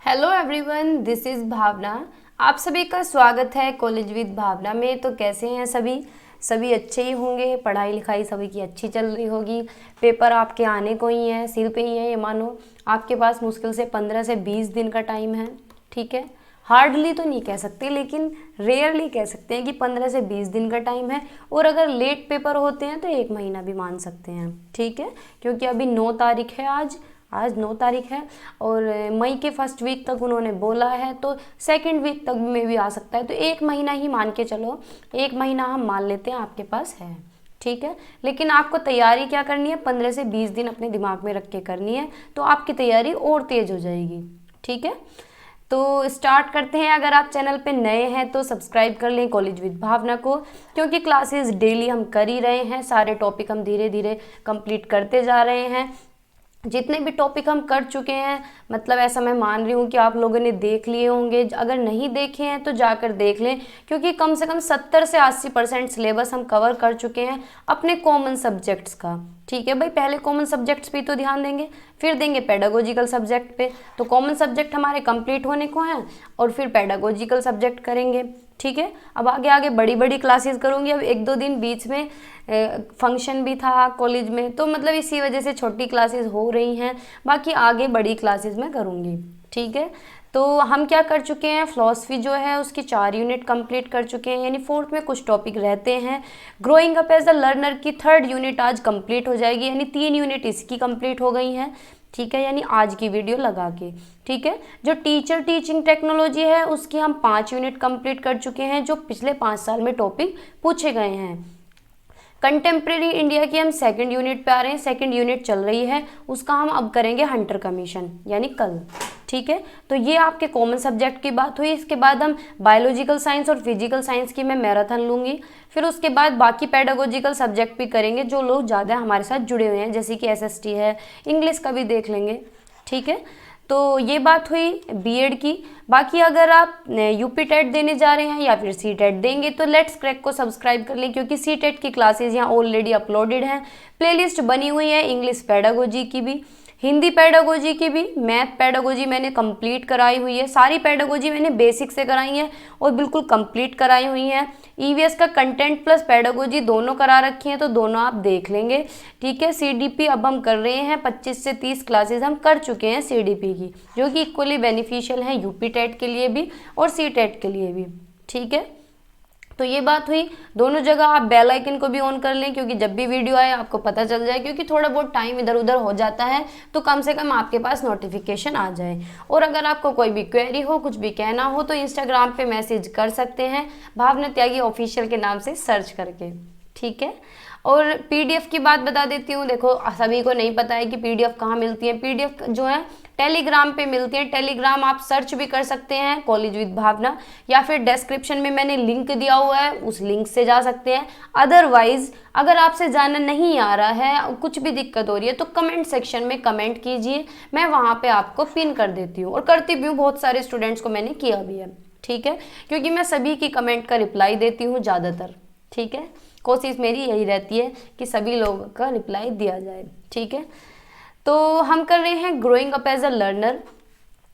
Hello everyone, this is भावना। आप सभी का स्वागत है कॉलेज विद भावना में। तो कैसे हैं सभी अच्छे ही होंगे। पढ़ाई लिखाई सभी की अच्छी चल रही होगी। पेपर आपके आने को ही है, सिर पे ही है। ये मानो आपके पास मुश्किल से 15 से 20 दिन का टाइम है। ठीक है, हार्डली तो नहीं कह सकते लेकिन रेयरली कह सकते हैं कि 15 से 20 दिन का टाइम है। और अगर लेट पेपर होते हैं तो 1 महीना भी मान सकते हैं। ठीक है, क्योंकि अभी 9 तारीख है। आज 9 तारीख है और मई के फर्स्ट वीक तक उन्होंने बोला है, तो सेकंड वीक तक में भी आ सकता है। तो 1 महीना ही मान के चलो, 1 महीना हम मान लेते हैं आपके पास है। ठीक है, लेकिन आपको तैयारी क्या करनी है, 15 से 20 दिन अपने दिमाग में रख के करनी है, तो आपकी तैयारी और तेज हो जाएगी। ठीक है, तो स्टार्ट करते हैं। अगर आप चैनल पे नए हैं तो सब्सक्राइब कर लें कॉलेज विद भावना को, क्योंकि क्लासेस डेली हम कर ही रहे हैं। सारे टॉपिक हम धीरे धीरे कंप्लीट करते जा रहे हैं। जितने भी टॉपिक हम कर चुके हैं, मतलब ऐसा मैं मान रही हूँ कि आप लोगों ने देख लिए होंगे। अगर नहीं देखे हैं तो जाकर देख लें, क्योंकि कम से कम 70 से 80% सिलेबस हम कवर कर चुके हैं अपने कॉमन सब्जेक्ट्स का। ठीक है भाई, पहले कॉमन सब्जेक्ट्स पे तो ध्यान देंगे, फिर देंगे पेडागोजिकल सब्जेक्ट पे। तो कॉमन सब्जेक्ट हमारे कंप्लीट होने को हैं और फिर पेडागोजिकल सब्जेक्ट करेंगे। ठीक है, अब आगे आगे बड़ी बड़ी क्लासेस करूँगी। अब 1-2 दिन बीच में फंक्शन भी था कॉलेज में, तो मतलब इसी वजह से छोटी क्लासेस हो रही हैं। बाकी आगे बड़ी क्लासेस में करूँगी। ठीक है, तो हम क्या कर चुके हैं, फिलॉसफी जो है उसकी 4 यूनिट कंप्लीट कर चुके हैं, यानी 4th में कुछ टॉपिक रहते हैं। Growing up as a learner की 3rd यूनिट आज कंप्लीट हो जाएगी, यानी 3 यूनिट इसकी कंप्लीट हो गई हैं। ठीक है, यानी आज की वीडियो लगा के। ठीक है, जो टीचर टीचिंग टेक्नोलॉजी है उसकी हम 5 यूनिट कंप्लीट कर चुके हैं, जो पिछले 5 साल में टॉपिक पूछे गए हैं। कंटेम्प्रेरी इंडिया की हम 2nd यूनिट पे आ रहे हैं, 2nd यूनिट चल रही है, उसका हम अब करेंगे हंटर कमीशन, यानी कल। ठीक है, तो ये आपके कॉमन सब्जेक्ट की बात हुई। इसके बाद हम बायोलॉजिकल साइंस और फिजिकल साइंस की मैं मैराथन लूँगी। फिर उसके बाद बाकी पेडागोजिकल सब्जेक्ट भी करेंगे, जो लोग ज़्यादा हमारे साथ जुड़े हुए हैं, जैसे कि एसएसटी है, इंग्लिश का भी देख लेंगे। ठीक है, तो ये बात हुई बीएड की। बाकी अगर आप यूपी टेट देने जा रहे हैं या फिर सी टेट देंगे तो लेट्स क्रैक को सब्सक्राइब कर लें, क्योंकि सी टेट की क्लासेज यहाँ ऑलरेडी अपलोडेड हैं। प्लेलिस्ट बनी हुई है इंग्लिश पेडागोजी की भी, हिंदी पेडागोजी की भी, मैथ पेडागोजी मैंने कंप्लीट कराई हुई है। सारी पेडागोजी मैंने बेसिक से कराई है और बिल्कुल कंप्लीट कराई हुई हैं। ईवीएस का कंटेंट प्लस पेडागोजी दोनों करा रखी हैं, तो दोनों आप देख लेंगे। ठीक है, सीडीपी अब हम कर रहे हैं, 25 से 30 क्लासेस हम कर चुके हैं सीडीपी की, जो कि इक्वली बेनिफिशियल है यूपी टेट के लिए भी और सी टेट के लिए भी। ठीक है, तो ये बात हुई। दोनों जगह आप बेल आइकन को भी ऑन कर लें, क्योंकि जब भी वीडियो आए आपको पता चल जाए, क्योंकि थोड़ा बहुत टाइम इधर उधर हो जाता है, तो कम से कम आपके पास नोटिफिकेशन आ जाए। और अगर आपको कोई भी क्वेरी हो, कुछ भी कहना हो, तो इंस्टाग्राम पे मैसेज कर सकते हैं भावना त्यागी ऑफिशियल के नाम से सर्च करके। ठीक है, और पीडीएफ की बात बता देती हूँ। देखो, सभी को नहीं पता है कि पीडीएफ कहाँ मिलती है। पीडीएफ जो है टेलीग्राम पे मिलती है। टेलीग्राम आप सर्च भी कर सकते हैं कॉलेज विद भावना, या फिर डिस्क्रिप्शन में मैंने लिंक दिया हुआ है, उस लिंक से जा सकते हैं। अदरवाइज अगर आपसे जाना नहीं आ रहा है, कुछ भी दिक्कत हो रही है, तो कमेंट सेक्शन में कमेंट कीजिए, मैं वहाँ पे आपको पिन कर देती हूँ। और करती भी हूँ, बहुत सारे स्टूडेंट्स को मैंने किया भी है। ठीक है, क्योंकि मैं सभी की कमेंट का रिप्लाई देती हूँ ज़्यादातर। ठीक है, कोशिश मेरी यही रहती है कि सभी लोगों का रिप्लाई दिया जाए। ठीक है, तो हम कर रहे हैं growing up as a learner.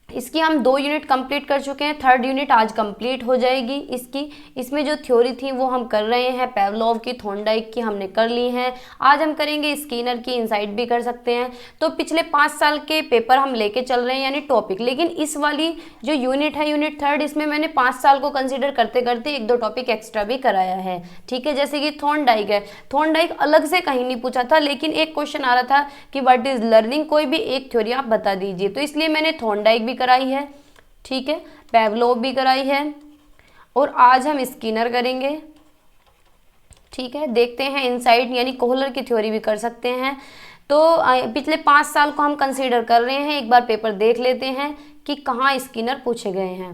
इसकी हम 2 यूनिट कंप्लीट कर चुके हैं, 3rd यूनिट आज कंप्लीट हो जाएगी इसकी। इसमें जो थ्योरी थी वो हम कर रहे हैं, पेवलोव की, थॉर्नडाइक की हमने कर ली हैं। आज हम करेंगे स्किनर की, इनसाइट भी कर सकते हैं। तो पिछले 5 साल के पेपर हम लेके चल रहे हैं, यानी टॉपिक। लेकिन इस वाली जो यूनिट है, यूनिट 3rd, इसमें मैंने 5 साल को कंसिडर करते करते 1-2 टॉपिक एक्स्ट्रा भी कराया है। ठीक है, जैसे कि थॉर्नडाइक है, थॉर्नडाइक अलग से कहीं नहीं पूछा था, लेकिन एक क्वेश्चन आ रहा था कि व्हाट इज लर्निंग, कोई भी एक थ्योरी आप बता दीजिए, तो इसलिए मैंने थॉर्नडाइक भी कराई है। ठीक है, पेवलोव भी कराई है, और आज हम स्किनर करेंगे। ठीक है, देखते हैं इनसाइट यानी कोहलर की थ्योरी भी कर सकते हैं। तो पिछले 5 साल को हम कंसीडर कर रहे हैं, एक बार पेपर देख लेते हैं कि कहाँ स्किनर पूछे गए हैं।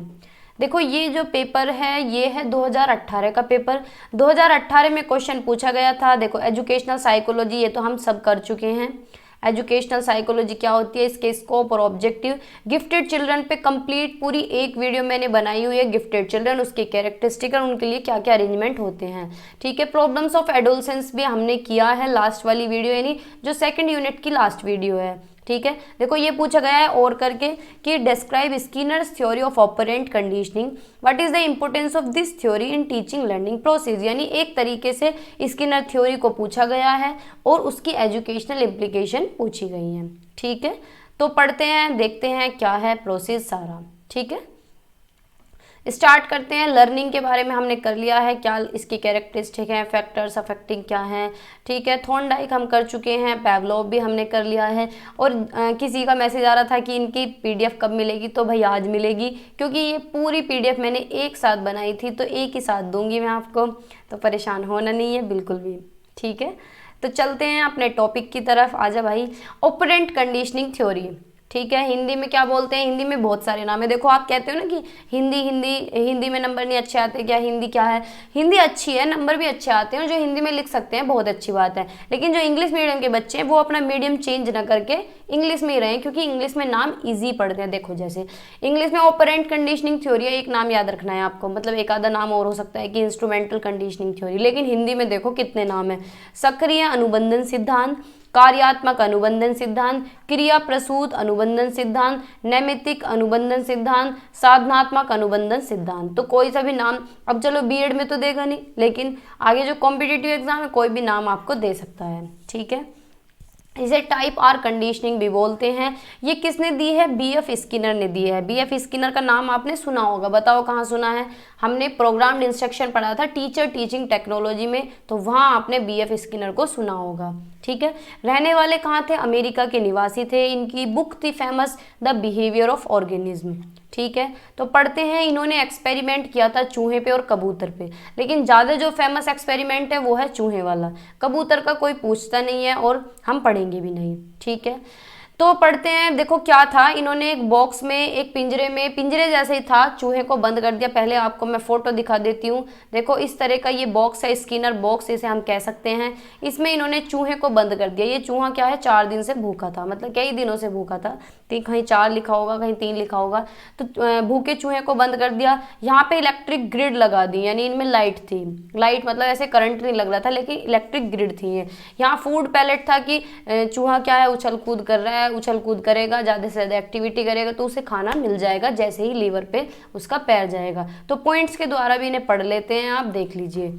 देखो, ये जो पेपर है ये है 2018 का पेपर। 2018 में क्वेश्चन पूछा गया था। देखो, एजुकेशनल साइकोलॉजी, ये तो हम सब कर चुके हैं। एजुकेशनल साइकोलॉजी क्या होती है, इसके स्कोप और ऑब्जेक्टिव। गिफ्टेड चिल्ड्रन पे कंप्लीट पूरी एक वीडियो मैंने बनाई हुई है। गिफ्टेड चिल्ड्रन, उसके कैरेक्टरिस्टिक और उनके लिए क्या क्या अरेंजमेंट होते हैं। ठीक है, प्रॉब्लम्स ऑफ एडोलसेंस भी हमने किया है लास्ट वाली वीडियो, यानी जो 2nd यूनिट की लास्ट वीडियो है। ठीक है। देखो ये पूछा गया है और करके कि describe Skinner's theory of operant conditioning, what is the importance of this theory in teaching learning process. यानी एक तरीके से स्किनर थ्योरी को पूछा गया है और उसकी एजुकेशनल इम्प्लीकेशन पूछी गई है। ठीक है, तो पढ़ते हैं, देखते हैं क्या है प्रोसेस सारा। ठीक है, स्टार्ट करते हैं। लर्निंग के बारे में हमने कर लिया है, क्या इसकी कैरेक्टरिस्टिक हैं, फैक्टर्स अफेक्टिंग क्या हैं। ठीक है, थॉर्नडाइक हम कर चुके हैं, पैवलोव भी हमने कर लिया है। और किसी का मैसेज आ रहा था कि इनकी पीडीएफ कब मिलेगी, तो भाई आज मिलेगी, क्योंकि ये पूरी पीडीएफ मैंने एक साथ बनाई थी, तो एक ही साथ दूंगी मैं आपको, तो परेशान होना नहीं है बिल्कुल भी। ठीक है, तो चलते हैं अपने टॉपिक की तरफ। आजा भाई, ऑपरेंट कंडीशनिंग थ्योरी। ठीक है, हिंदी में क्या बोलते हैं, हिंदी में बहुत सारे नाम है। देखो आप कहते हो ना कि हिंदी में नंबर नहीं अच्छे आते, क्या हिंदी क्या है, हिंदी अच्छी है, नंबर भी अच्छे आते हैं, और जो हिंदी में लिख सकते हैं बहुत अच्छी बात है। लेकिन जो इंग्लिश मीडियम के बच्चे हैं वो अपना मीडियम चेंज ना करके इंग्लिश में ही रहें, क्योंकि इंग्लिश में नाम ईजी पढ़ते हैं। देखो जैसे इंग्लिश में ऑपरेंट कंडीशनिंग थ्योरी है, एक नाम याद रखना है आपको, मतलब एक आधा नाम और हो सकता है कि इंस्ट्रूमेंटल कंडीशनिंग थ्योरी। लेकिन हिंदी में देखो कितने नाम है, सक्रिय अनुबंधन सिद्धांत, कार्यात्मक अनुबंधन सिद्धांत, क्रिया प्रसूत अनुबंधन सिद्धांत, नैमित्तिक अनुबंधन सिद्धांत, साधनात्मक अनुबंधन सिद्धांत। तो कोई सा भी नाम, अब चलो बीएड में तो देगा नहीं, लेकिन आगे जो कॉम्पिटिटिव एग्जाम है कोई भी नाम आपको दे सकता है। ठीक है, इसे टाइप आर कंडीशनिंग भी बोलते हैं। ये किसने दी है, बीएफ स्किनर ने दी है। बीएफ स्किनर का नाम आपने सुना होगा, बताओ कहाँ सुना है। हमने प्रोग्राम्ड इंस्ट्रक्शन पढ़ा था टीचर टीचिंग टेक्नोलॉजी में, तो वहाँ आपने बीएफ स्किनर को सुना होगा। ठीक है, रहने वाले कहाँ थे, अमेरिका के निवासी थे। इनकी बुक थी famous, the behaviour of organism. ठीक है, तो पढ़ते हैं। इन्होंने एक्सपेरिमेंट किया था चूहे पे और कबूतर पे, लेकिन ज़्यादा जो फेमस एक्सपेरिमेंट है वो है चूहे वाला। कबूतर का कोई पूछता नहीं है और हम पढ़ेंगे भी नहीं। ठीक है, तो पढ़ते हैं। देखो क्या था, इन्होंने एक बॉक्स में, एक पिंजरे जैसे ही था, चूहे को बंद कर दिया। पहले आपको मैं फोटो दिखा देती हूँ। देखो इस तरह का ये बॉक्स है, स्किनर बॉक्स इसे हम कह सकते हैं। इसमें इन्होंने चूहे को बंद कर दिया। ये चूहा क्या है, 4 दिन से भूखा था, मतलब कई दिनों से भूखा था। कहीं 4 लिखा होगा, कहीं 3 लिखा होगा। तो भूखे चूहे को बंद कर दिया। यहाँ पे इलेक्ट्रिक ग्रिड लगा दी, यानी इनमें लाइट थी। लाइट मतलब ऐसे करंट नहीं लग रहा था, लेकिन इलेक्ट्रिक ग्रिड थी ये। यहाँ फूड पैलेट था कि चूहा क्या है, उछल कूद कर रहा है, उछल कूद करेगा, ज़्यादा से ज़्यादा एक्टिविटी करेगा तो उसे खाना मिल जाएगा जैसे ही लीवर पे उसका पैर जाएगा। तो पॉइंट्स के द्वारा भी इन्हें पढ़ लेते हैं, आप देख लीजिए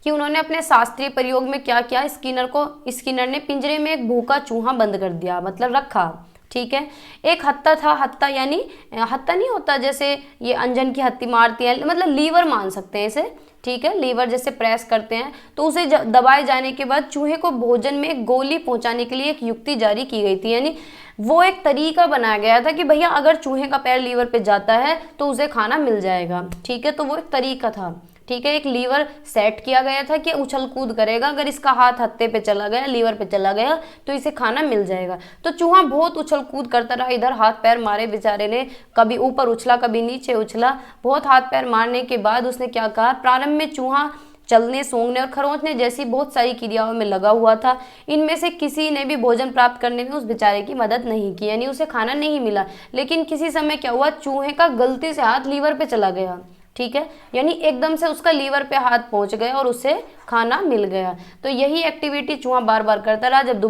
कि उन्होंने अपने शास्त्रीय प्रयोग में क्या किया। स्किनर ने पिंजरे में एक भूखा चूहा बंद कर दिया, मतलब रखा। ठीक है, एक हत्ता था, हत्ता यानी हत्ता नहीं होता जैसे ये अंजन की हत्ती मारती है, मतलब लीवर मान सकते हैं इसे। ठीक है, लीवर जैसे प्रेस करते हैं, तो उसे दबाए जाने के बाद चूहे को भोजन में एक गोली पहुंचाने के लिए एक युक्ति जारी की गई थी। यानी वो एक तरीका बनाया गया था कि भैया अगर चूहे का पैर लीवर पे जाता है तो उसे खाना मिल जाएगा। ठीक है, तो वो एक तरीका था। ठीक है, एक लीवर सेट किया गया था कि उछल कूद करेगा, अगर इसका हाथ हत्ते पे चला गया, लीवर पे चला गया तो इसे खाना मिल जाएगा। तो चूहा बहुत उछल कूद करता रहा, इधर हाथ पैर मारे बेचारे ने, कभी ऊपर उछला कभी नीचे उछला। बहुत हाथ पैर मारने के बाद उसने क्या कहा, प्रारंभ में चूहा चलने, सूंघने और खरोंचने जैसी बहुत सारी क्रियाओं में लगा हुआ था। इनमें से किसी ने भी भोजन प्राप्त करने में उस बेचारे की मदद नहीं की, यानी उसे खाना नहीं मिला। लेकिन किसी समय क्या हुआ, चूहे का गलती से हाथ लीवर पे चला गया। ठीक है, यानी एकदम से उसका लीवर पे हाथ पहुंच गया और उसे खाना मिल गया। तो यही एक्टिविटी चूहा बार बार करता रहा। जब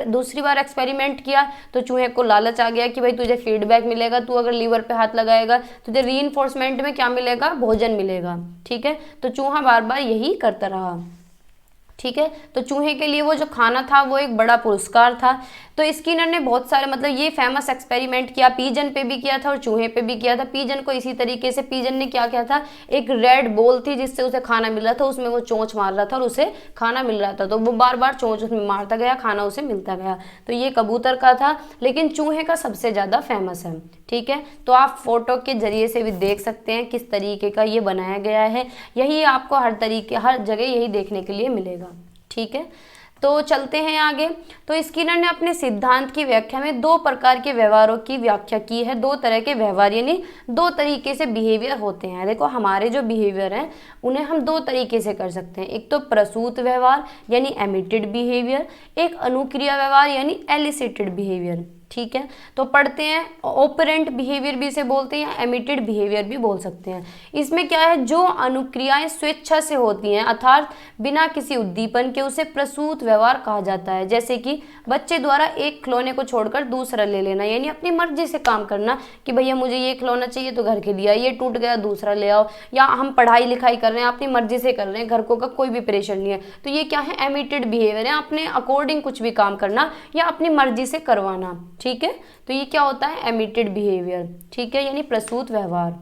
दूसरी बार एक्सपेरिमेंट किया तो चूहे को लालच आ गया कि भाई तुझे फीडबैक मिलेगा, तू अगर लीवर पे हाथ लगाएगा तुझे रीइंफोर्समेंट में क्या मिलेगा, भोजन मिलेगा। ठीक है, तो चूहा बार बार यही करता रहा। ठीक है, तो चूहे के लिए वो जो खाना था वो एक बड़ा पुरस्कार था। तो स्किनर ने बहुत सारे, मतलब ये फेमस एक्सपेरिमेंट किया, पीजन पे भी किया था और चूहे पे भी किया था। पीजन को इसी तरीके से, पीजन ने क्या किया था, एक रेड बॉल थी जिससे उसे खाना मिल रहा था, उसमें वो चोंच मार रहा था और उसे खाना मिल रहा था। तो वो बार बार चोंच उसमें मारता गया, खाना उसे मिलता गया। तो ये कबूतर का था, लेकिन चूहे का सबसे ज़्यादा फेमस है। ठीक है, तो आप फोटो के जरिए से भी देख सकते हैं किस तरीके का ये बनाया गया है। यही आपको हर जगह यही देखने के लिए मिलेगा। ठीक है, तो चलते हैं आगे। तो स्किनर ने अपने सिद्धांत की व्याख्या में 2 प्रकार के व्यवहारों की व्याख्या की है। 2 तरह के व्यवहार, यानी 2 तरीके से बिहेवियर होते हैं। देखो हमारे जो बिहेवियर हैं उन्हें हम 2 तरीके से कर सकते हैं। एक तो प्रसूत व्यवहार यानी एमिटेड बिहेवियर, एक अनुक्रिया व्यवहार यानी एलिसिटेड बिहेवियर। ठीक है। तो पढ़ते हैं, ऑपरेंट बिहेवियर भी इसे बोलते हैं या एमिटेड बिहेवियर भी बोल सकते हैं। इसमें क्या है, जो अनुक्रियाएं स्वेच्छा से होती हैं अर्थात बिना किसी उद्दीपन के, उसे प्रसूत व्यवहार कहा जाता है। जैसे कि बच्चे द्वारा एक खिलौने को छोड़कर दूसरा ले लेना, यानी अपनी मर्जी से काम करना कि भैया मुझे ये खिलौना चाहिए तो घर के लिया, ये टूट गया दूसरा ले आओ, या हम पढ़ाई लिखाई कर रहे हैं अपनी मर्जी से कर रहे हैं, घर को का कोई भी प्रेशर नहीं है, तो ये क्या है, एमिटेड बिहेवियर है, अपने अकॉर्डिंग कुछ भी काम करना या अपनी मर्जी से करवाना। ठीक है, तो ये क्या होता है, एमिटेड बिहेवियर। ठीक है, यानी प्रसूत व्यवहार।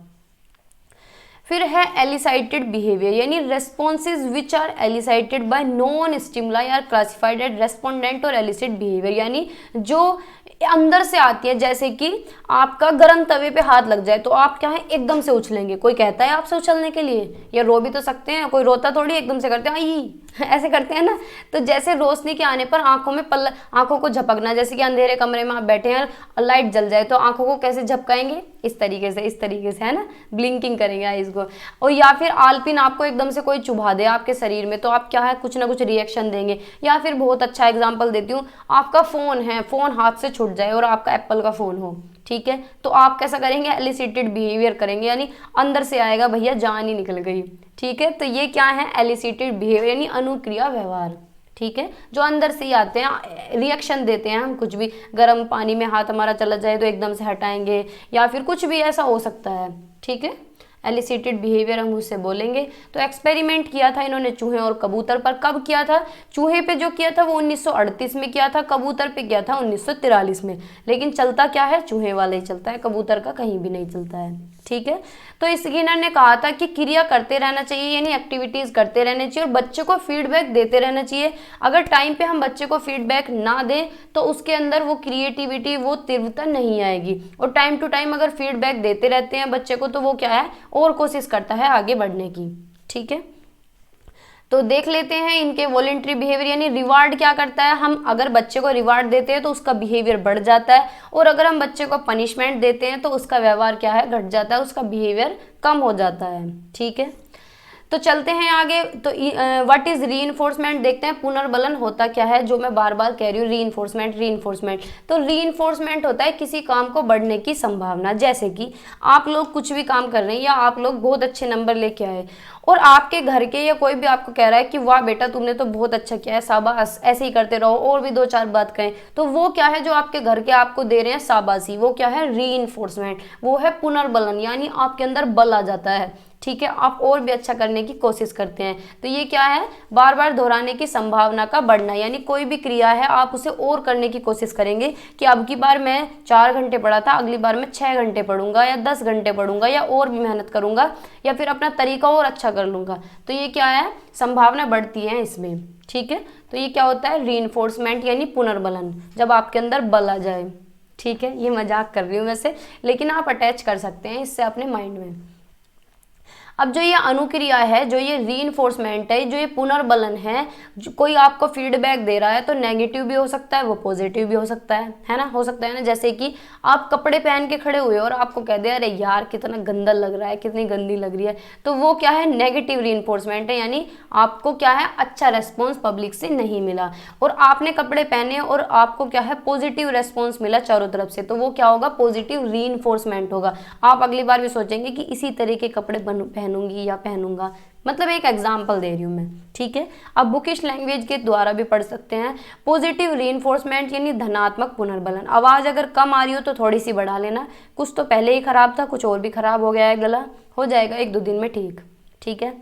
फिर है एलिसाइटेड बिहेवियर, यानी responses which are elicited by non stimuli are classified as respondent और एलिसिट बिहेवियर, यानी जो अंदर से आती है। जैसे कि आपका गर्म तवे पे हाथ लग जाए तो आप क्या है, एकदम से उछलेंगे। कोई कहता है आपसे उछलने के लिए, या रो भी तो सकते हैं, कोई रोता थोड़ी एकदम से करते हैं आई ऐसे करते हैं ना। तो जैसे रोशनी के आने पर आंखों में आंखों को झपकना, जैसे कि अंधेरे कमरे में आप बैठे हैं और लाइट जल जाए तो आंखों को कैसे झपकाएंगे, इस तरीके से है ना, ब्लिंकिंग करेंगे आईज को। और या फिर आलपिन आपको एकदम से कोई चुभा दे आपके शरीर में तो आप क्या है, कुछ ना कुछ रिएक्शन देंगे। या फिर बहुत अच्छा एग्जाम्पल देती हूँ, आपका फोन है, फोन हाथ से छूट जाए और आपका एप्पल का फोन हो, ठीक है, तो आप कैसा करेंगे, एलिसिटेड बिहेवियर करेंगे, यानी अंदर से आएगा भैया जान ही निकल गई। ठीक है, तो ये क्या है, एलिसिटेड बिहेवियर यानी अनुक्रिया व्यवहार। ठीक है, जो अंदर से ही आते हैं, रिएक्शन देते हैं हम, कुछ भी गर्म पानी में हाथ हमारा चला जाए तो एकदम से हटाएंगे, या फिर कुछ भी ऐसा हो सकता है। ठीक है, एलिसिटेड बिहेवियर हम उससे बोलेंगे। तो एक्सपेरिमेंट किया था इन्होंने चूहे और कबूतर पर। कब किया था, चूहे पे जो किया था वो 1938 में किया था, कबूतर पे किया था 1943 में। लेकिन चलता क्या है, चूहे वाला ही चलता है, कबूतर का कहीं भी नहीं चलता है। ठीक है, तो स्किनर ने कहा था कि क्रिया करते रहना चाहिए, यानी एक्टिविटीज करते रहने चाहिए और बच्चे को फीडबैक देते रहना चाहिए। अगर टाइम पे हम बच्चे को फीडबैक ना दें तो उसके अंदर वो क्रिएटिविटी, वो तीव्रता नहीं आएगी। और टाइम टू टाइम अगर फीडबैक देते रहते हैं बच्चे को तो वो क्या है, और कोशिश करता है आगे बढ़ने की। ठीक है, तो देख लेते हैं इनके वॉलेंट्री बिहेवियर, यानी रिवार्ड क्या करता है, हम अगर बच्चे को रिवार्ड देते हैं तो उसका बिहेवियर बढ़ जाता है, और अगर हम बच्चे को पनिशमेंट देते हैं तो उसका व्यवहार क्या है, घट जाता है, उसका बिहेवियर कम हो जाता है। ठीक है, तो चलते हैं आगे। तो व्हाट इज रीइंफोर्समेंट देखते हैं, पुनर्बलन होता क्या है, जो मैं बार बार कह रही हूँ, रीइंफोर्समेंट। तो रीइंफोर्समेंट होता है किसी काम को बढ़ने की संभावना। जैसे कि आप लोग कुछ भी काम कर रहे हैं या आप लोग बहुत अच्छे नंबर लेके आए और आपके घर के या कोई भी आपको कह रहा है कि वाह बेटा तुमने तो बहुत अच्छा किया है, शाबाश, ऐसे ही करते रहो, और भी दो चार बात कहें, तो वो क्या है, जो आपके घर के आपको दे रहे हैं शाबाशी, वो क्या है, रीइंफोर्समेंट, वो है पुनर्बलन, यानी आपके अंदर बल आ जाता है। ठीक है, आप और भी अच्छा करने की कोशिश करते हैं। तो ये क्या है, बार बार दोहराने की संभावना का बढ़ना, यानी कोई भी क्रिया है आप उसे और करने की कोशिश करेंगे कि अब की बार मैं 4 घंटे पढ़ा था, अगली बार मैं 6 घंटे पढ़ूंगा या 10 घंटे पढ़ूंगा या और भी मेहनत करूंगा या फिर अपना तरीका और अच्छा कर लूंगा। तो ये क्या है, संभावना बढ़ती है इसमें। ठीक है, तो ये क्या होता है, रीइंफोर्समेंट यानी पुनर्बलन, जब आपके अंदर बल आ जाए। ठीक है, ये मजाक कर रही हूँ वैसे, लेकिन आप अटैच कर सकते हैं इससे अपने माइंड में। अब जो ये अनुक्रिया है, जो ये रीइंफोर्समेंट है, जो ये पुनर्बलन है, कोई आपको फीडबैक दे रहा है तो नेगेटिव भी हो सकता है, वो पॉजिटिव भी हो सकता है ना, हो सकता है ना। जैसे कि आप कपड़े पहन के खड़े हुए और आपको कह दे अरे यार कितना गंदा लग रहा है, कितनी गंदी लग रही है, तो वो क्या है, नेगेटिव रीइंफोर्समेंट है, यानी आपको क्या है, अच्छा रेस्पॉन्स पब्लिक से नहीं मिला। और आपने कपड़े पहने और आपको क्या है, पॉजिटिव रेस्पॉन्स मिला चारों तरफ से, तो वो क्या होगा, पॉजिटिव रीइंफोर्समेंट होगा। आप अगली बार भी सोचेंगे कि इसी तरह के कपड़े पहनूंगी या पहनूंगा, मतलब एक एग्जाम्पल दे रही हूँ मैं। ठीक है, अब बुकिश लैंग्वेज के द्वारा भी पढ़ सकते हैं। पॉजिटिव रीइंफोर्समेंट यानी धनात्मक पुनर्बलन। आवाज़ अगर कम आ रही हो तो थोड़ी सी बढ़ा लेना, कुछ तो पहले ही खराब था, कुछ और भी खराब हो गया है गला, हो जाएगा 1-2 दिन में ठीक। ठीक है,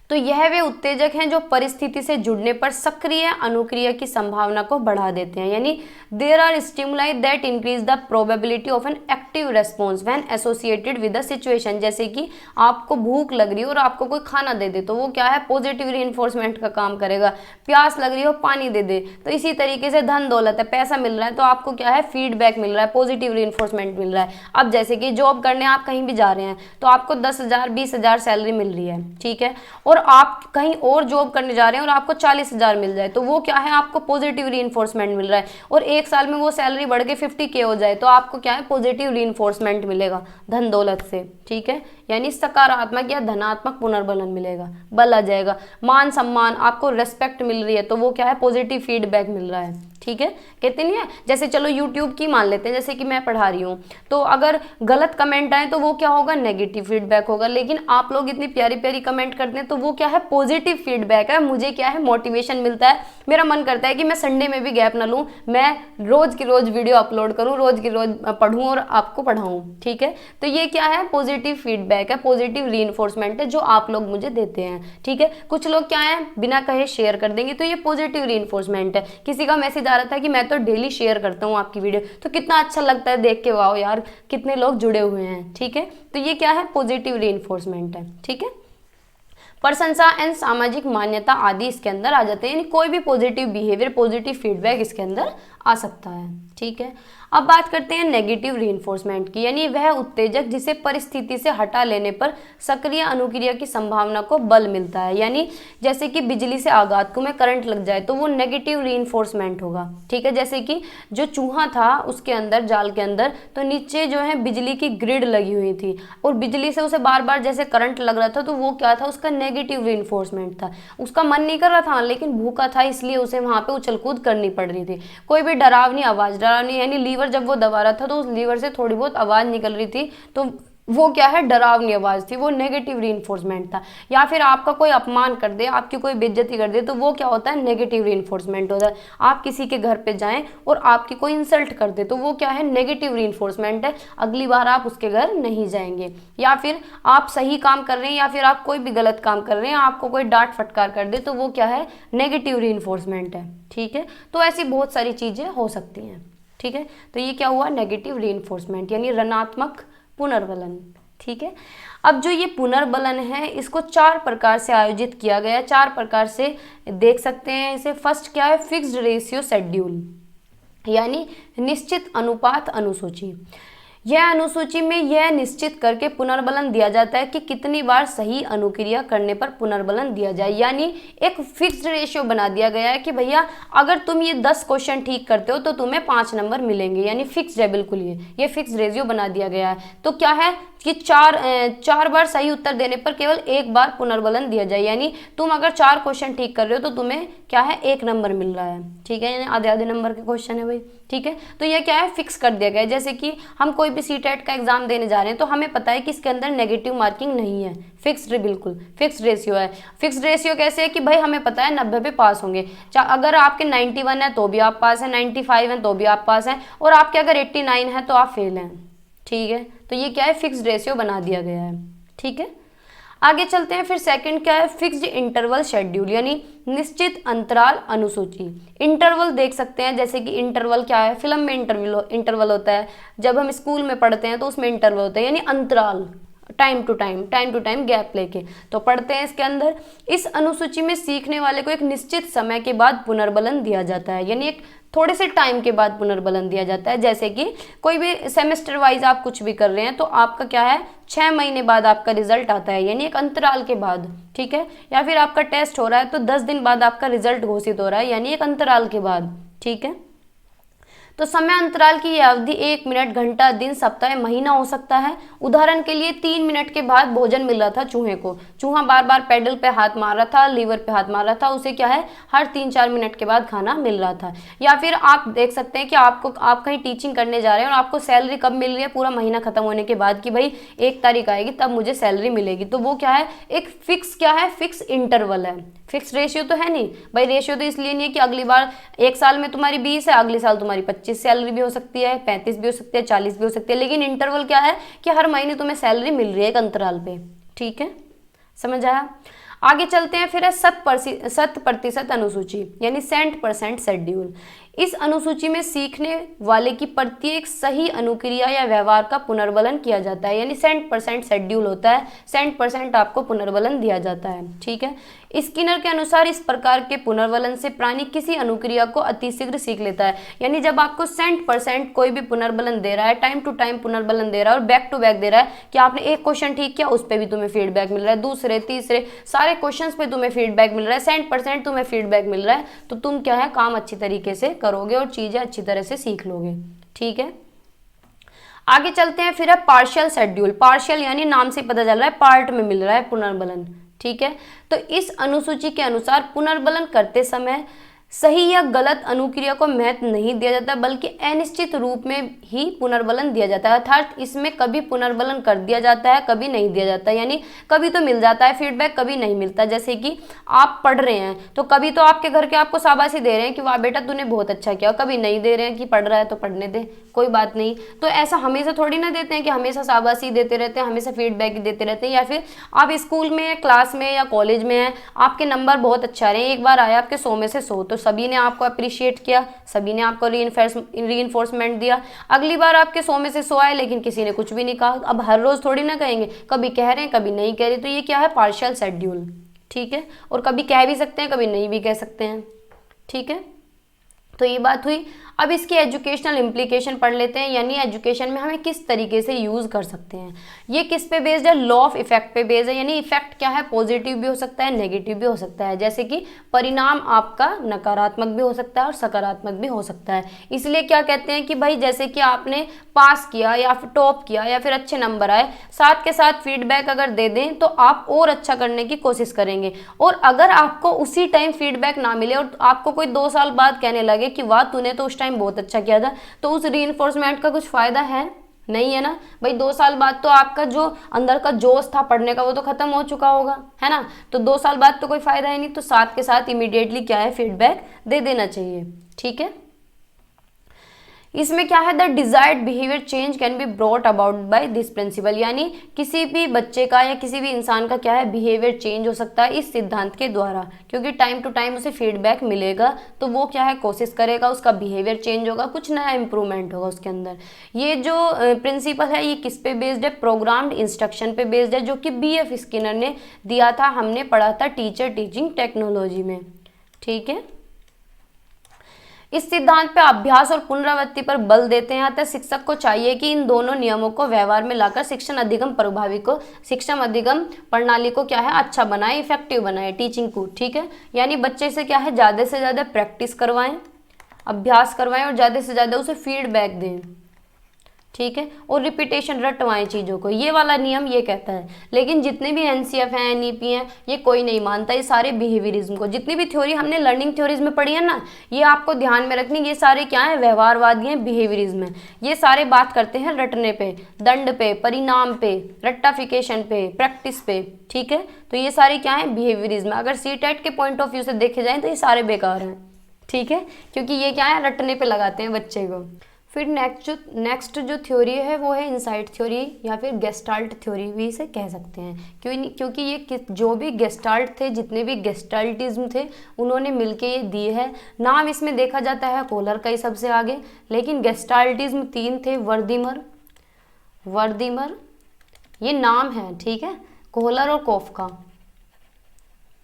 तो यह वे उत्तेजक हैं जो परिस्थिति से जुड़ने पर सक्रिय अनुक्रिया की संभावना को बढ़ा देते हैं, यानी there are stimuli that increase the probability of an active response when associated with the situation. जैसे कि आपको भूख लग रही है और आपको कोई खाना दे दे तो वो क्या है, पॉजिटिव रीइंफोर्समेंट का काम करेगा। प्यास लग रही हो, पानी दे दे, तो इसी तरीके से धन दौलत है, पैसा मिल रहा है तो आपको क्या है, फीडबैक मिल रहा है, पॉजिटिव रीइंफोर्समेंट मिल रहा है। अब जैसे कि जॉब करने आप कहीं भी जा रहे हैं तो आपको 10,000 20,000 सैलरी मिल रही है, ठीक है, और आप कहीं और जॉब करने जा रहे हैं और आपको 40,000 मिल जाए तो वो क्या है, आपको पॉजिटिव रीइंफोर्समेंट मिल रहा है। और 1 साल में वो सैलरी बढ़ के 50K हो जाए तो आपको क्या है, पॉजिटिव रीइंफोर्समेंट मिलेगा धन दौलत से। ठीक है, यानी सकारात्मक या धनात्मक पुनर्बलन मिलेगा, बल आ जाएगा। मान सम्मान, आपको रेस्पेक्ट मिल रही है तो वो क्या है, पॉजिटिव फीडबैक मिल रहा है। ठीक है, कहते नहीं है, जैसे चलो यूट्यूब की मान लेते हैं, जैसे कि मैं पढ़ा रही हूँ, तो अगर गलत कमेंट आए तो वो क्या होगा, नेगेटिव फीडबैक होगा। लेकिन आप लोग इतनी प्यारी प्यारी कमेंट करते हैं तो वो क्या है, पॉजिटिव फीडबैक है। मुझे क्या है, मोटिवेशन मिलता है, मेरा मन करता है कि मैं संडे में भी गैप ना लूँ, मैं रोज की रोज वीडियो अपलोड करूँ, रोज की रोज पढ़ूँ और आपको पढ़ाऊँ। ठीक है, तो ये क्या है, पॉजिटिव फीडबैक है, पॉजिटिव रीइंफोर्समेंट है जो आप लोग मुझे देते हैं। ठीक है, कुछ लोग क्या है, बिना कहे शेयर कर देंगे, तो ये पॉजिटिव रीइंफोर्समेंट है। किसी का मैसेज आ रहा था कि मैं तो डेली शेयर करता हूँ आपकी वीडियो, तो कितना अच्छा लगता है देख के, वाओ यार कितने लोग जुड़े हुए हैं। ठीक है, तो ये क्या है, पॉजिटिव रीइंफोर्समेंट है। ठीक है, प्रशंसा एंड सामाजिक मान्यता आदि इसके अंदर आ जाते हैं, यानी कोई भी पॉजिटिव बिहेवियर, पॉजिटिव फीडबैक इसके अंदर आ सकता है। ठीक है, अब बात करते हैं नेगेटिव रीइंफोर्समेंट की, यानी वह उत्तेजक जिसे परिस्थिति से हटा लेने पर सक्रिय अनुक्रिया की संभावना को बल मिलता है। यानी जैसे कि बिजली से आघात को में करंट लग जाए तो वो नेगेटिव रीइंफोर्समेंट होगा। ठीक है, जैसे कि जो चूहा था उसके अंदर, जाल के अंदर, तो नीचे जो है बिजली की ग्रिड लगी हुई थी और बिजली से उसे बार बार जैसे करंट लग रहा था, तो वो क्या था, उसका नेगेटिव रीइंफोर्समेंट था। उसका मन नहीं कर रहा था लेकिन भूखा था, इसलिए उसे वहां पे उछल कूद करनी पड़ रही थी। कोई भी डरावनी आवाज, डरावनी यानी लीवर जब वो दबा रहा था तो उस लीवर से थोड़ी बहुत आवाज निकल रही थी, तो वो क्या है, डरावनी आवाज थी, वो नेगेटिव रीइंफोर्समेंट था। या फिर आपका कोई अपमान कर दे, आपकी कोई बेइज्जती कर दे, तो वो क्या होता है, नेगेटिव रीइंफोर्समेंट होता है। आप किसी के घर पे जाएं और आपकी कोई इंसल्ट कर दे, तो वो क्या है, नेगेटिव रीइंफोर्समेंट है, अगली बार आप उसके घर नहीं जाएंगे। या फिर आप सही काम कर रहे हैं या फिर आप कोई भी गलत काम कर रहे हैं, आपको कोई डांट फटकार कर दे, तो वो क्या है, नेगेटिव रीइंफोर्समेंट है। ठीक है, तो ऐसी बहुत सारी चीजें हो सकती हैं। ठीक है, तो ये क्या हुआ, नेगेटिव रीइंफोर्समेंट यानी ऋणात्मक पुनर्बलन। ठीक है, अब जो ये पुनर्बलन है इसको 4 प्रकार से आयोजित किया गया है, 4 प्रकार से देख सकते हैं इसे। फर्स्ट क्या है, फिक्स्ड रेशियो शेड्यूल, यानी निश्चित अनुपात अनुसूची। यह अनुसूची में यह निश्चित करके पुनर्बलन दिया जाता है कि कितनी बार सही अनुक्रिया करने पर पुनर्बलन दिया जाए। यानी एक फिक्स्ड रेशियो बना दिया गया है कि भैया अगर तुम ये 10 क्वेश्चन ठीक करते हो तो तुम्हें 5 नंबर मिलेंगे, यानी फिक्स्ड है बिल्कुल। ये फिक्स्ड रेशियो बना दिया गया है। तो क्या है कि 4 बार सही उत्तर देने पर केवल 1 बार पुनर्बलन दिया जाए, यानी तुम अगर 4 क्वेश्चन ठीक कर रहे हो तो तुम्हें क्या है, 1 नंबर मिल रहा है। ठीक है, यानी आधे आधे नंबर के क्वेश्चन है भाई। ठीक है, तो ये क्या है, फिक्स कर दिया गया है। जैसे कि हम कोई भी सीटेट का एग्जाम देने जा रहे हैं तो हमें पता है कि इसके अंदर नेगेटिव मार्किंग नहीं है, फिक्स्ड, बिल्कुल फिक्स्ड रेशियो है। फिक्स्ड रेशियो कैसे है कि भाई हमें पता है 90 पे पास होंगे। अगर आपके 91 है तो भी आप पास है, 95 है तो भी आप पास हैं, और आपके अगर 89 है तो आप फेल हैं। ठीक है, तो ये क्या है, फिक्स्ड रेशियो बना दिया गया है। ठीक है, आगे चलते हैं। फिर सेकंड क्या है, फिक्स्ड इंटरवल शेड्यूल, यानी निश्चित अंतराल अनुसूची। इंटरवल देख सकते हैं, जैसे कि इंटरवल क्या है, फिल्म में इंटरवल होता है, जब हम स्कूल में पढ़ते हैं तो उसमें इंटरवल होता है, यानी अंतराल, टाइम टू टाइम गैप लेके तो पढ़ते हैं। इसके अंदर इस अनुसूची में सीखने वाले को एक निश्चित समय के बाद पुनर्बलन दिया जाता है, यानी एक थोड़े से टाइम के बाद पुनर्बलन दिया जाता है। जैसे कि कोई भी सेमेस्टर वाइज आप कुछ भी कर रहे हैं तो आपका क्या है, 6 महीने बाद आपका रिजल्ट आता है, यानी एक अंतराल के बाद। ठीक है, या फिर आपका टेस्ट हो रहा है तो 10 दिन बाद आपका रिजल्ट घोषित हो रहा है, यानी एक अंतराल के बाद। ठीक है, तो समय अंतराल की यह अवधि 1 मिनट, घंटा, दिन, सप्ताह, महीना हो सकता है। उदाहरण के लिए 3 मिनट के बाद भोजन मिल रहा था चूहे को, चूहा बार बार पेडल पे हाथ मार रहा था, लीवर पे हाथ मार रहा था, उसे क्या है, हर 3-4 मिनट के बाद खाना मिल रहा था। या फिर आप देख सकते हैं कि आप कहीं टीचिंग करने जा रहे हैं और आपको सैलरी कब मिल रही है, पूरा महीना खत्म होने के बाद, कि भाई 1 तारीख आएगी तब मुझे सैलरी मिलेगी। तो वो क्या है, एक फिक्स क्या है, फिक्स इंटरवल है। फिक्स रेशियो तो है नहीं भाई, रेशियो तो इसलिए नहीं है कि अगली बार 1 साल में तुम्हारी 20 है, अगले साल तुम्हारी 25 सैलरी भी हो सकती है, 35 भी हो सकती है, 40 भी हो सकती है, लेकिन इंटरवल क्या है कि हर महीने तुम्हें सैलरी मिल रही है एक अंतराल पे। ठीक है, समझ आया। आगे चलते हैं। फिर है 100% अनुसूची, यानी 100% शेड्यूल। इस अनुसूची में सीखने वाले की प्रत्येक सही अनुक्रिया या व्यवहार का पुनर्बलन किया जाता है, यानी 100% शेड्यूल होता है, 100% आपको पुनर्बलन दिया जाता है। ठीक है, स्किनर के अनुसार इस प्रकार के पुनर्बलन से प्राणी किसी अनुक्रिया को अतिशीघ्र सीख लेता है, यानी जब आपको 100% कोई भी पुनर्बलन दे रहा है, टाइम टू टाइम पुनर्बलन दे रहा है और बैक टू बैक दे रहा है कि आपने 1 क्वेश्चन ठीक किया उस पर भी तुम्हें फीडबैक मिल रहा है, दूसरे तीसरे सारे क्वेश्चंस पे तुम्हें फीडबैक मिल रहा है, 100% तुम्हें फीडबैक मिल रहा है, तो तुम क्या है, काम अच्छी तरीके से करोगे और चीजें अच्छी तरह से सीख लोगे। ठीक है, आगे चलते हैं। फिर है पार्शियल शेड्यूल। पार्शियल यानी नाम से पता चल रहा है पार्ट में मिल रहा है पुनर्बलन। ठीक है, तो इस अनुसूची के अनुसार पुनर्बलन करते समय सही या गलत अनुक्रिया को महत्व नहीं दिया जाता, बल्कि अनिश्चित रूप में ही पुनर्बलन दिया जाता है। अर्थात इसमें कभी पुनर्बलन कर दिया जाता है, कभी नहीं दिया जाता, यानी कभी तो मिल जाता है फीडबैक, कभी नहीं मिलता। जैसे कि आप पढ़ रहे हैं तो कभी तो आपके घर के आपको शाबाशी दे रहे हैं कि वाह बेटा तूने बहुत अच्छा किया, कभी नहीं दे रहे हैं कि पढ़ रहा है तो पढ़ने दे, कोई बात नहीं। तो ऐसा हमेशा थोड़ी ना देते हैं कि हमेशा शाबाशी देते रहते हैं, हमेशा फीडबैक ही देते रहते हैं। या फिर आप स्कूल में, क्लास में या कॉलेज में हैं, आपके नंबर बहुत अच्छा रहे, एक बार आया आपके 100 में से 100, तो सभी ने आपको अप्रिशिएट किया, सभी ने आपको रीइंफोर्समेंट दिया। अगली बार आपके 100 में से 100 आए लेकिन किसी ने कुछ भी नहीं कहा। अब हर रोज थोड़ी ना कहेंगे, कभी कह रहे हैं कभी नहीं कह रहे, तो ये क्या है, पार्शियल शेड्यूल, ठीक है। और कभी कह भी सकते हैं, कभी नहीं भी कह सकते हैं, ठीक है। तो ये बात हुई। अब इसकी एजुकेशनल इम्प्लीकेशन पढ़ लेते हैं, यानी एजुकेशन में हमें किस तरीके से यूज़ कर सकते हैं। ये किस पे बेस्ड है, लॉ ऑफ इफेक्ट पे बेस्ड है, यानी इफेक्ट क्या है, पॉजिटिव भी हो सकता है, नेगेटिव भी हो सकता है। जैसे कि परिणाम आपका नकारात्मक भी हो सकता है और सकारात्मक भी हो सकता है। इसलिए क्या कहते हैं कि भाई जैसे कि आपने पास किया या फिर टॉप किया या फिर अच्छे नंबर आए, साथ के साथ फीडबैक अगर दे दें तो आप और अच्छा करने की कोशिश करेंगे। और अगर आपको उसी टाइम फीडबैक ना मिले और आपको कोई 2 साल बाद कहने लगे कि वाह तूने तो उस टाइम बहुत अच्छा किया था, तो उस रीइंफोर्समेंट का कुछ फायदा है नहीं, है ना भाई। 2 साल बाद तो आपका जो अंदर का जोश था पढ़ने का वो तो खत्म हो चुका होगा, है ना। तो 2 साल बाद तो कोई फायदा है नहीं। तो साथ के साथ इमीडिएटली क्या है, फीडबैक दे देना चाहिए, ठीक है। इसमें क्या है, the desired behaviour change can be brought about by this principle, यानी किसी भी बच्चे का या किसी भी इंसान का क्या है, बिहेवियर चेंज हो सकता है इस सिद्धांत के द्वारा। क्योंकि टाइम टू टाइम उसे फीडबैक मिलेगा तो वो क्या है, कोशिश करेगा, उसका बिहेवियर चेंज होगा, कुछ नया इंप्रूवमेंट होगा उसके अंदर। ये जो प्रिंसिपल है ये किस पे बेस्ड है, प्रोग्राम्ड इंस्ट्रक्शन पे बेस्ड है, जो कि BF स्किनर ने दिया था, हमने पढ़ा था टीचर टीचिंग टेक्नोलॉजी में, ठीक है। इस सिद्धांत पे अभ्यास और पुनरावृत्ति पर बल देते हैं। अतः शिक्षक को चाहिए कि इन दोनों नियमों को व्यवहार में लाकर शिक्षण अधिगम प्रभावी को, शिक्षण अधिगम प्रणाली को क्या है, अच्छा बनाए, इफेक्टिव बनाए, टीचिंग को, ठीक है। यानी बच्चे से क्या है, ज़्यादा से ज़्यादा प्रैक्टिस करवाएं, अभ्यास करवाएं और ज़्यादा से ज़्यादा उसे फीडबैक दें, ठीक है। और रिपीटेशन रटवाएं चीज़ों को, ये वाला नियम ये कहता है। लेकिन जितने भी NCF हैं, NEP हैं, ये कोई नहीं मानता ये सारे बिहेवियरिज्म को। जितनी भी थ्योरी हमने लर्निंग थ्योरीज में पढ़ी है ना, ये आपको ध्यान में रखनी, ये सारे क्या है, व्यवहारवादी हैं, बिहेवियरिज्म है। ये सारे बात करते हैं रटने पे, दंड पे, परिणाम पे, रट्टाफिकेशन पे, प्रैक्टिस पे, ठीक है। तो ये सारे क्या है, बिहेवियरिज्म। अगर CTET के पॉइंट ऑफ व्यू से देखे जाएँ तो ये सारे बेकार हैं, ठीक है, क्योंकि ये क्या है, रटने पे लगाते हैं बच्चे को। फिर नेक्स्ट जो थ्योरी है वो है इनसाइट थ्योरी या फिर गेस्टाल्ट थ्योरी भी इसे कह सकते हैं। क्योंकि ये जो भी गेस्टाल्ट थे, जितने भी गेस्टाल्टिज्म थे, उन्होंने मिलके ये दिए है। नाम इसमें देखा जाता है कोहलर का ही सबसे आगे, लेकिन गेस्टाल्टिज्म 3 थे, वर्दीमर ये नाम है, ठीक है, कोहलर और कोफ का।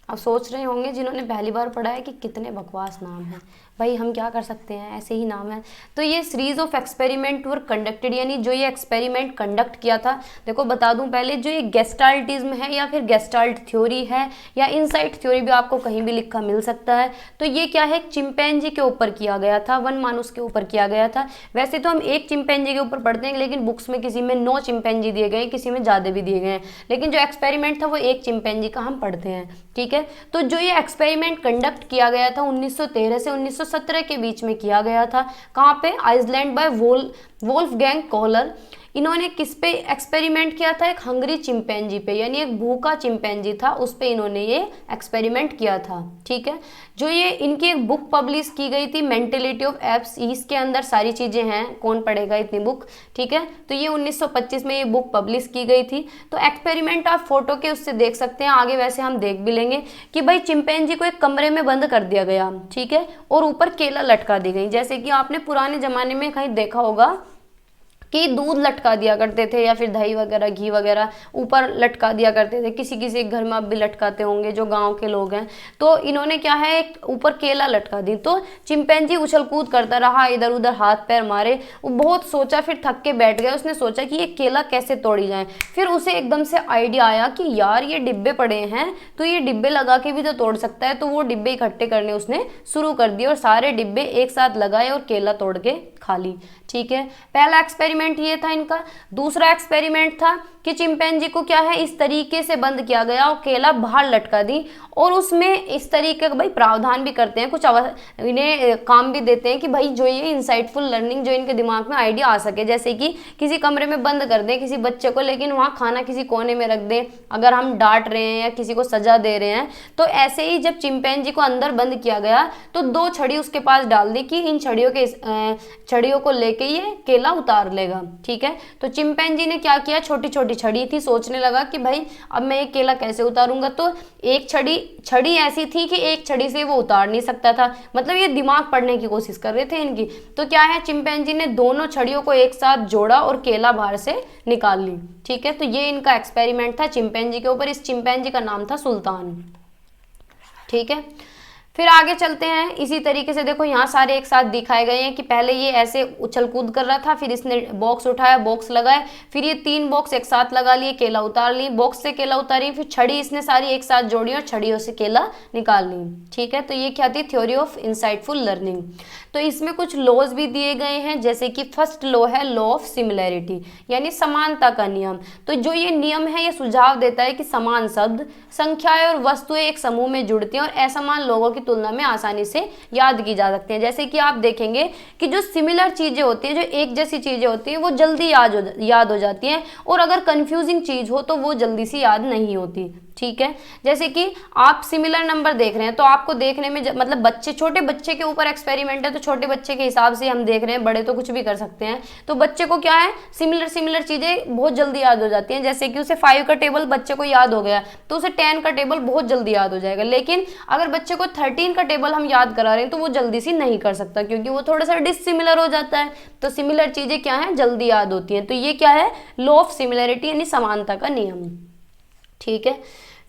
अब सोच रहे होंगे जिन्होंने पहली बार पढ़ा है कि कितने बकवास नाम हैं, भाई हम क्या कर सकते हैं, ऐसे ही नाम है। तो ये series of experiment were conducted, यानी जो ये एक्सपेरिमेंट कंडक्ट किया था। देखो बता दूं पहले, जो ये गेस्टाल्टिज्म है या फिर गेस्टाल्ट थ्योरी है या इनसाइट थ्योरी भी आपको कहीं भी लिखा मिल सकता है, तो ये क्या है, चिंपैंजी के ऊपर किया गया था, वन मानुस के ऊपर किया गया था। वैसे तो हम एक चिंपैंजी के ऊपर पढ़ते हैं, लेकिन बुक्स में किसी में 9 चिंपैंजी दिए गए हैं, किसी में ज़्यादा भी दिए गए हैं, लेकिन जो एक्सपेरिमेंट था वो एक चिंपैंजी का हम पढ़ते हैं, ठीक है। तो जो ये एक्सपेरिमेंट कंडक्ट किया गया था 1913 से 1917 के बीच में किया गया था, कहाँ पे, आइसलैंड बाय वोल्फगैंग कोहलर। इन्होंने किस पे एक्सपेरिमेंट किया था, एक हंगरी चिंपैंजी पे, यानी एक भूखा चिंपैंजी था, उस पे इन्होंने ये एक्सपेरिमेंट किया था, ठीक है। जो ये इनकी एक बुक पब्लिश की गई थी, मेंटेलिटी ऑफ एप्स, इसके अंदर सारी चीज़ें हैं, कौन पढ़ेगा इतनी बुक, ठीक है। तो ये 1925 में ये बुक पब्लिश की गई थी। तो एक्सपेरिमेंट आप फोटो के उससे देख सकते हैं, आगे वैसे हम देख भी लेंगे कि भाई चिंपैंजी को एक कमरे में बंद कर दिया गया, ठीक है, और ऊपर केला लटका दी गई। जैसे कि आपने पुराने ज़माने में कहीं देखा होगा कि दूध लटका दिया करते थे या फिर दही वगैरह, घी वगैरह ऊपर लटका दिया करते थे, किसी किसी एक घर में आप भी लटकाते होंगे जो गांव के लोग हैं। तो इन्होंने क्या है, एक ऊपर केला लटका दी। तो चिंपैंजी उछल कूद करता रहा, इधर उधर हाथ पैर मारे, वो बहुत सोचा, फिर थक के बैठ गया। उसने सोचा कि ये केला कैसे तोड़ी जाए। फिर उसे एकदम से आइडिया आया कि यार ये डिब्बे पड़े हैं, तो ये डिब्बे लगा के भी तो तोड़ सकता है। तो वो डिब्बे इकट्ठे करने उसने शुरू कर दिए और सारे डिब्बे एक साथ लगाए और केला तोड़ के खा ली, ठीक है, पहला एक्सपेरिमेंट ये था इनका। दूसरा एक्सपेरिमेंट था कि चिंपैंजी को क्या है इस तरीके से बंद किया गया और केला बाहर लटका दी, और उसमें इस तरीके का भाई प्रावधान भी करते हैं, कुछ इन्हें काम भी देते हैं कि भाई जो ये इंसाइटफुल लर्निंग जो इनके दिमाग में आइडिया आ सके, जैसे कि किसी कमरे में बंद कर दें किसी बच्चे को, लेकिन वहाँ खाना किसी कोने में रख दें, अगर हम डांट रहे हैं या किसी को सजा दे रहे हैं। तो ऐसे ही जब चिंपैंजी को अंदर बंद किया गया तो 2 छड़ी उसके पास डाल दी कि इन छड़ियों को लेके ये केला उतार लेगा। ठीक है, तो चिंपैंजी ने क्या किया, छोटी छोटी छड़ी थी, सोचने लगा कि भाई अब मैं ये केला कैसे उतारूंगा। तो एक छड़ी ऐसी थी कि एक छड़ी से वो उतार नहीं सकता था, मतलब ये दिमाग पढ़ने की कोशिश कर रहे थे इनकी। तो क्या है, चिंपैंजी ने दोनों छड़ियों को एक साथ जोड़ा और केला बाहर से निकाल ली। ठीक है, तो ये इनका एक्सपेरिमेंट था चिंपैंजी के ऊपर। इस चिंपैंजी का नाम था सुल्तान। ठीक है, फिर आगे चलते हैं। इसी तरीके से देखो यहाँ सारे एक साथ दिखाए गए हैं कि पहले ये ऐसे उछल कूद कर रहा था, फिर इसने बॉक्स उठाया, बॉक्स लगाए, फिर ये 3 बॉक्स एक साथ लगा लिए, केला उतार ली, बॉक्स से केला उतारी, फिर छड़ी इसने सारी एक साथ जोड़ी और छड़ियों से केला निकाल ली। ठीक है, तो ये क्या थी, थ्योरी ऑफ इंसाइटफुल लर्निंग। तो इसमें कुछ लॉज भी दिए गए हैं, जैसे कि फर्स्ट लॉ है लॉ ऑफ सिमिलैरिटी, यानी समानता का नियम। तो जो ये नियम है ये सुझाव देता है कि समान शब्द, संख्याएं और वस्तुएं एक समूह में जुड़ती हैं और असमान लोगों की तुलना में आसानी से याद की जा सकती हैं। जैसे कि आप देखेंगे कि जो सिमिलर चीजें होती हैं, जो एक जैसी चीजें होती हैं, वो जल्दी याद हो जाती हैं, और अगर कंफ्यूजिंग चीज हो तो वो जल्दी से याद नहीं होती। ठीक है, जैसे कि आप सिमिलर नंबर देख रहे हैं तो आपको देखने में मतलब बच्चे, छोटे बच्चे के ऊपर एक्सपेरिमेंट है, तो छोटे बच्चे के हिसाब से हम देख रहे हैं, बड़े तो कुछ भी कर सकते हैं। तो बच्चे को क्या है, सिमिलर चीजें बहुत जल्दी याद हो जाती हैं। जैसे कि उसे 5 का टेबल बच्चे को याद हो गया तो उसे 10 का टेबल बहुत जल्दी याद हो जाएगा। लेकिन अगर बच्चे को 13 का टेबल हम याद करा रहे हैं तो वो जल्दी से नहीं कर सकता, क्योंकि वो थोड़ा सा डिसिमिलर हो जाता है। तो सिमिलर चीजें क्या है, जल्दी याद होती हैं। तो ये क्या है, लॉ ऑफ सिमिलैरिटी यानी समानता का नियम। ठीक है,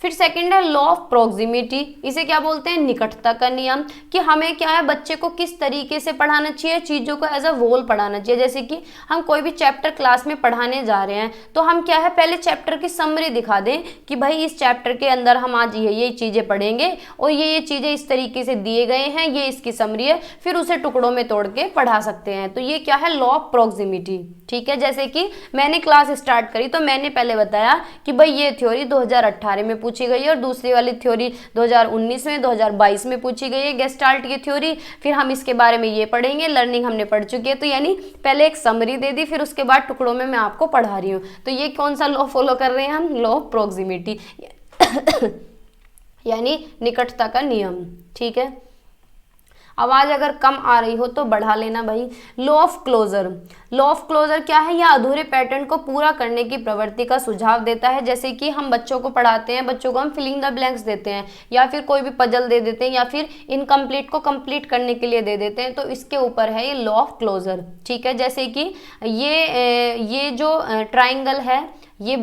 फिर सेकंड है लॉ ऑफ प्रॉक्सिमिटी। इसे क्या बोलते हैं, निकटता का नियम, कि हमें क्या है, बच्चे को किस तरीके से पढ़ाना चाहिए, चीज़ों को एज अ होल पढ़ाना चाहिए। जैसे कि हम कोई भी चैप्टर क्लास में पढ़ाने जा रहे हैं तो हम क्या है, पहले चैप्टर की समरी दिखा दें कि भाई इस चैप्टर के अंदर हम आज ये चीज़ें पढ़ेंगे और ये चीज़ें इस तरीके से दिए गए हैं, ये इसकी समरी है, फिर उसे टुकड़ों में तोड़ के पढ़ा सकते हैं। तो ये क्या है, लॉ ऑफ प्रॉक्सिमिटी। ठीक है, जैसे कि मैंने क्लास स्टार्ट करी तो मैंने पहले बताया कि भाई ये थ्योरी 2018 में पूछी गई है और दूसरी वाली थ्योरी 2019 में 2022 में पूछी गई है, गेस्टाल्ट की थ्योरी। फिर हम इसके बारे में ये पढ़ेंगे, लर्निंग हमने पढ़ चुकी है। तो यानी पहले एक समरी दे दी, फिर उसके बाद टुकड़ों में मैं आपको पढ़ा रही हूँ। तो ये कौन सा लॉ फॉलो कर रहे हैं हम, लॉ ऑफ प्रॉक्सिमिटी यानी निकटता का नियम। ठीक है, आवाज अगर कम आ रही हो तो बढ़ा लेना भाई। Law of closure. Law of closure क्या है, यह अधूरे पैटर्न को पूरा करने की प्रवृत्ति का सुझाव देता है। जैसे कि हम बच्चों को पढ़ाते हैं, बच्चों को हम फिलिंग द ब्लैंक्स देते हैं, या फिर कोई भी पजल दे देते हैं, या फिर इनकम्प्लीट को कंप्लीट करने के लिए दे देते हैं। तो इसके ऊपर है ये लॉ ऑफ क्लोजर। ठीक है, जैसे कि ये जो ट्राइंगल है, ये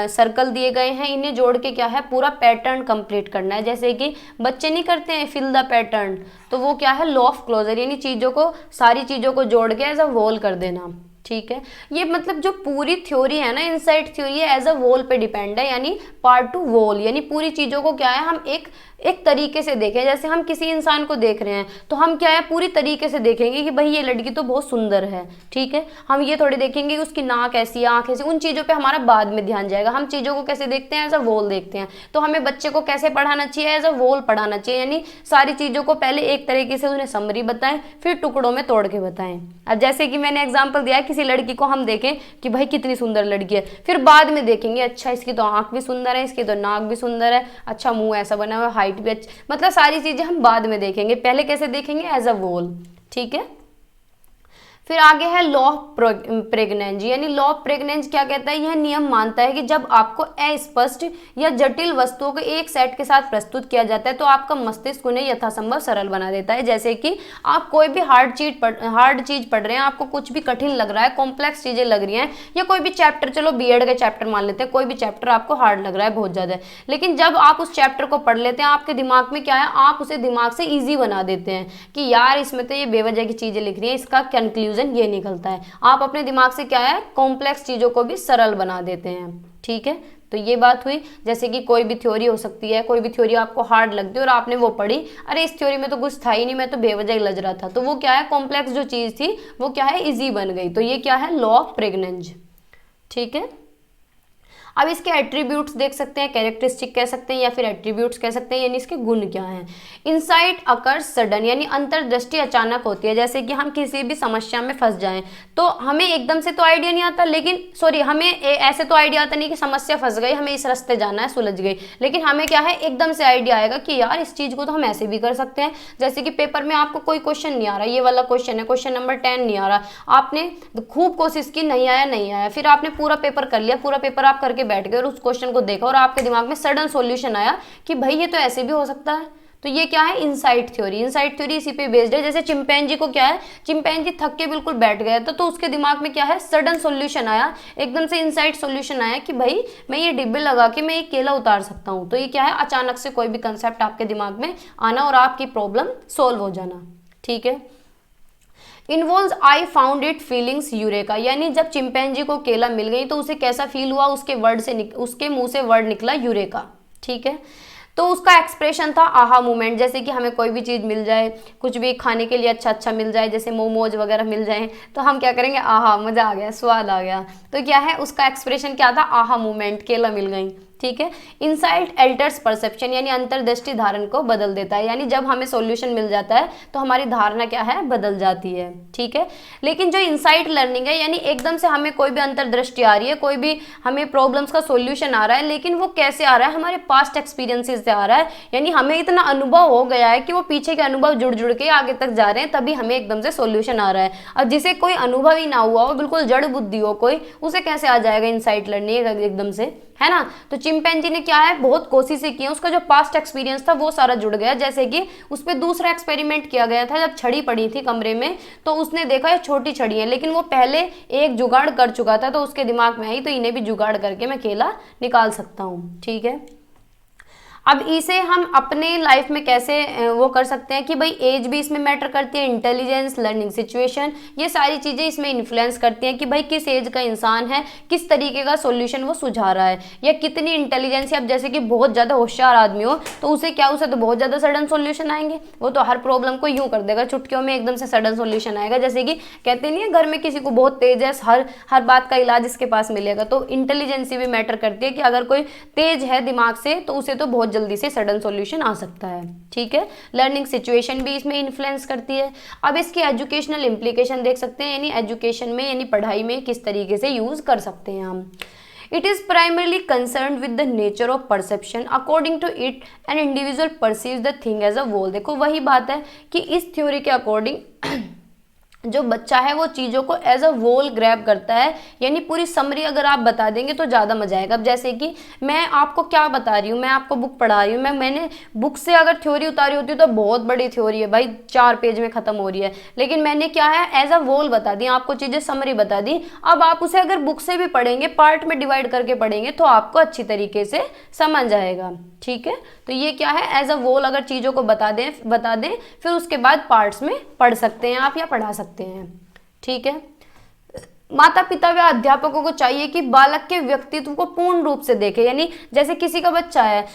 सर्कल दिए गए हैं, इन्हें जोड़ के क्या है, पूरा पैटर्न कंप्लीट करना है। जैसे कि बच्चे नहीं करते हैं फिल द पैटर्न, तो वो क्या है, लॉ ऑफ क्लोजर, यानी चीज़ों को, सारी चीज़ों को जोड़ के एज अ होल कर देना। ठीक है, ये मतलब जो पूरी थ्योरी है ना, इनसाइट थ्योरी, एज अ वोल पे डिपेंड है, यानी पार्ट टू वोल, यानी पूरी चीज़ों को क्या है, हम एक तरीके से देखें। जैसे हम किसी इंसान को देख रहे हैं तो हम क्या है, पूरी तरीके से देखेंगे कि भाई ये लड़की तो बहुत सुंदर है। ठीक है, हम ये थोड़ी देखेंगे कि उसकी नाक ऐसी है, आँख ऐसी, उन चीज़ों पे हमारा बाद में ध्यान जाएगा। हम चीज़ों को कैसे देखते हैं, एज अ वोल देखते हैं। तो हमें बच्चे को कैसे पढ़ाना चाहिए, एज अ वोल पढ़ाना चाहिए, यानी सारी चीज़ों को पहले एक तरीके से उन्हें समरी बताएं, फिर टुकड़ों में तोड़ के बताएं। अब जैसे कि मैंने एग्जाम्पल दिया है, किसी लड़की को हम देखें कि भाई कितनी सुंदर लड़की है, फिर बाद में देखेंगे अच्छा इसकी तो आँख भी सुंदर है, इसकी तो नाक भी सुंदर है, अच्छा मुँह ऐसा बना हुआ, हाइट भी अच्छा, मतलब सारी चीजें हम बाद में देखेंगे, पहले कैसे देखेंगे, एज अ वोल। ठीक है, फिर आगे है लॉ ऑफ प्रेग्नेंज, यानी लॉ ऑफ प्रेग्नेंज क्या कहता है, यह नियम मानता है कि जब आपको अस्पष्ट या जटिल वस्तुओं को एक सेट के साथ प्रस्तुत किया जाता है तो आपका मस्तिष्क उन्हें यथासंभव सरल बना देता है। जैसे कि आप कोई भी हार्ड चीज पढ़ रहे हैं, आपको कुछ भी कठिन लग रहा है, कॉम्प्लेक्स चीजें लग रही हैं, या कोई भी चैप्टर, चलो बीएड का चैप्टर मान लेते हैं, कोई भी चैप्टर आपको हार्ड लग रहा है बहुत ज्यादा, लेकिन जब आप उस चैप्टर को पढ़ लेते हैं, आपके दिमाग में क्या है, आप उसे दिमाग से ईजी बना देते हैं कि यार इसमें तो ये बेवजह की चीजें लिख रही है, इसका कंक्लूजन ये निकलता है। आप अपने दिमाग से क्या है, कॉम्प्लेक्स चीजों को भी सरल बना देते हैं। ठीक है, तो ये बात हुई। जैसे कि कोई भी थ्योरी हो सकती है, कोई भी थ्योरी आपको हार्ड लगती है और आपने वो पढ़ी, अरे इस थ्योरी में तो कुछ था ही नहीं, मैं तो बेवजह ही लज रहा था, तो वो क्या है, कॉम्प्लेक्स जो चीज़ थी वो क्या है, इजी बन गई। तो ये क्या है, लॉ ऑफ प्रेग्नेंज। ठीक है। अब इसके एट्रीब्यूट्स देख सकते हैं, कैरेक्टरिस्टिक कह सकते हैं या फिर एट्रीब्यूट्स कह सकते हैं, यानी इसके गुण क्या हैं। इनसाइट अकर्स सडन, यानी अंतर्दृष्टि अचानक होती है। जैसे कि हम किसी भी समस्या में फंस जाएं तो हमें एकदम से तो आइडिया नहीं आता, लेकिन सॉरी हमें ऐसे तो आइडिया आता नहीं कि समस्या फंस गई, हमें इस रास्ते जाना है, सुलझ गई, लेकिन हमें क्या है, एकदम से आइडिया आएगा कि यार इस चीज़ को तो हम ऐसे भी कर सकते हैं। जैसे कि पेपर में आपको कोई क्वेश्चन नहीं आ रहा, ये वाला क्वेश्चन है, क्वेश्चन नंबर 10 नहीं आ रहा, आपने खूब कोशिश की, नहीं आया, फिर आपने पूरा पेपर कर लिया, पूरा पेपर आप करके बैठ गए और उस क्वेश्चन को देखा और आपके दिमाग में सडन सॉल्यूशन आया कि भाई ये तो ऐसे भी हो सकता है। तो ये क्या है, इनसाइट थ्योरी। इनसाइट थ्योरी इसी पे बेस्ड है। जैसे चिंपैंजी को क्या है, चिंपैंजी थक के बिल्कुल बैठ गया था, तो उसके दिमाग में क्या है, सडन सॉल्यूशन आया, एकदम से इनसाइट सॉल्यूशन आया कि भाई मैं ये डिब्बे लगा के मैं ये केला उतार सकता हूँ। तो ये क्या है, अचानक से कोई भी कंसेप्ट आपके दिमाग में आना और आपकी प्रॉब्लम सोल्व हो जाना। ठीक है। Involve I found it feelings eureka, यानी जब चिंपैंजी को केला मिल गई तो उसे कैसा फील हुआ, उसके मुंह से वर्ड निकला यूरेका। ठीक है। तो उसका एक्सप्रेशन था आहा मूवमेंट। जैसे कि हमें कोई भी चीज़ मिल जाए, कुछ भी खाने के लिए अच्छा मिल जाए, जैसे मोमोज वगैरह मिल जाए, तो हम क्या करेंगे, आहा मज़ा आ गया, स्वाद आ गया। तो क्या है, उसका एक्सप्रेशन क्या था, आहा मूवमेंट, केला मिल गई। ठीक है। इनसाइट एल्टर्स परसेप्शन, यानी अंतर्दृष्टि धारण को बदल देता है, यानी जब हमें सॉल्यूशन मिल जाता है तो हमारी धारणा क्या है, बदल जाती है। ठीक है। लेकिन जो इनसाइट लर्निंग है, यानी एकदम से हमें कोई भी अंतर्दृष्टि आ रही है, कोई भी हमें प्रॉब्लम्स का सॉल्यूशन आ रहा है, लेकिन वो कैसे आ रहा है, हमारे पास्ट एक्सपीरियंसेस से आ रहा है, यानी हमें इतना अनुभव हो गया है कि वो पीछे के अनुभव जुड़ के आगे तक जा रहे हैं, तभी हमें एकदम से सॉल्यूशन आ रहा है। अब जिसे कोई अनुभव ही ना हुआ हो, बिल्कुल जड़ बुद्धि हो कोई, उसे कैसे आ जाएगा इनसाइट लर्निंग एकदम से, है ना। तो चिंपैंजी ने क्या है, बहुत कोशिशें की हैं, उसका जो पास्ट एक्सपीरियंस था वो सारा जुड़ गया। जैसे कि उस पर दूसरा एक्सपेरिमेंट किया गया था, जब छड़ी पड़ी थी कमरे में, तो उसने देखा ये छोटी छड़ी है, लेकिन वो पहले एक जुगाड़ कर चुका था, तो उसके दिमाग में आई तो इन्हें भी जुगाड़ करके मैं केला निकाल सकता हूँ। ठीक है। अब इसे हम अपने लाइफ में कैसे वो कर सकते हैं कि भाई एज भी इसमें मैटर करती है, इंटेलिजेंस, लर्निंग सिचुएशन, ये सारी चीज़ें इसमें इन्फ्लुएंस करती हैं कि भाई किस एज का इंसान है, किस तरीके का सॉल्यूशन वो सुझा रहा है, या कितनी इंटेलिजेंस। अब जैसे कि बहुत ज़्यादा होशियार आदमी हो तो उसे तो बहुत ज़्यादा सडन सॉल्यूशन आएंगे, वो तो हर प्रॉब्लम को यूँ कर देगा, चुटकियों में एकदम से सडन सॉल्यूशन आएगा। जैसे कि कहते नहीं है, घर में किसी को बहुत तेज है, हर बात का इलाज इसके पास मिलेगा। तो इंटेलिजेंसी भी मैटर करती है कि अगर कोई तेज है दिमाग से तो उसे तो बहुत जल्दी से सडन सॉल्यूशन आ सकता है। ठीक है। लर्निंग सिचुएशन भी इसमें इन्फ्लुएंस करती है। अब इसकी एजुकेशनल इम्प्लीकेशन देख सकते हैं, यानी एजुकेशन में, यानी पढ़ाई में किस तरीके से यूज कर सकते हैं हम। It is primarily concerned with the nature of perception. According to it, an individual perceives the thing as a whole. देखो वही बात है कि इस थ्योरी के अकॉर्डिंग जो बच्चा है वो चीज़ों को एज अ वोल ग्रैब करता है, यानी पूरी समरी अगर आप बता देंगे तो ज़्यादा मजा आएगा। अब जैसे कि मैं आपको क्या बता रही हूँ, मैं आपको बुक पढ़ा रही हूँ, मैंने बुक से अगर थ्योरी उतारी होती तो बहुत बड़ी थ्योरी है भाई, 4 पेज में ख़त्म हो रही है, लेकिन मैंने क्या है, एज अ वोल बता दी, आपको चीज़ें समरी बता दी। अब आप उसे अगर बुक से भी पढ़ेंगे, पार्ट में डिवाइड करके पढ़ेंगे, तो आपको अच्छी तरीके से समझ आएगा। ठीक है। तो ये क्या है, एज अ वोल अगर चीज़ों को बता दें फिर उसके बाद पार्ट्स में पढ़ सकते हैं आप या पढ़ा सकते हैं। ठीक है। माता पिता व अध्यापकों को चाहिए कि बालक के व्यक्तित्व को पूर्ण रूप से देखें, यानी जैसे किसी का बच्चा है,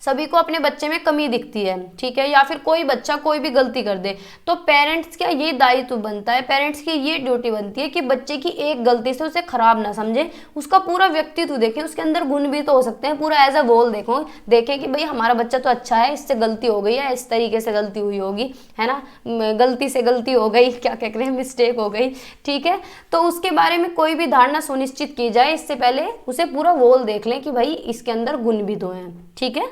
सभी को अपने बच्चे में कमी दिखती है, ठीक है, या फिर कोई बच्चा कोई भी गलती कर दे, तो पेरेंट्स का ये दायित्व बनता है, पेरेंट्स की ये ड्यूटी बनती है कि बच्चे की एक गलती से उसे खराब ना समझे, उसका पूरा व्यक्तित्व देखें, उसके अंदर गुण भी तो हो सकते हैं, पूरा एज अ वोल देखें कि भाई हमारा बच्चा तो अच्छा है, इससे गलती हो गई है, इस तरीके से गलती हुई होगी, है ना, गलती से गलती हो गई, क्या कह रहे हैं, मिस्टेक हो गई। ठीक है। तो उसके बारे में कोई भी धारणा सुनिश्चित की जाए इससे पहले उसे पूरा वोल देख लें कि भाई इसके अंदर गुण भी तो हैं। ठीक है।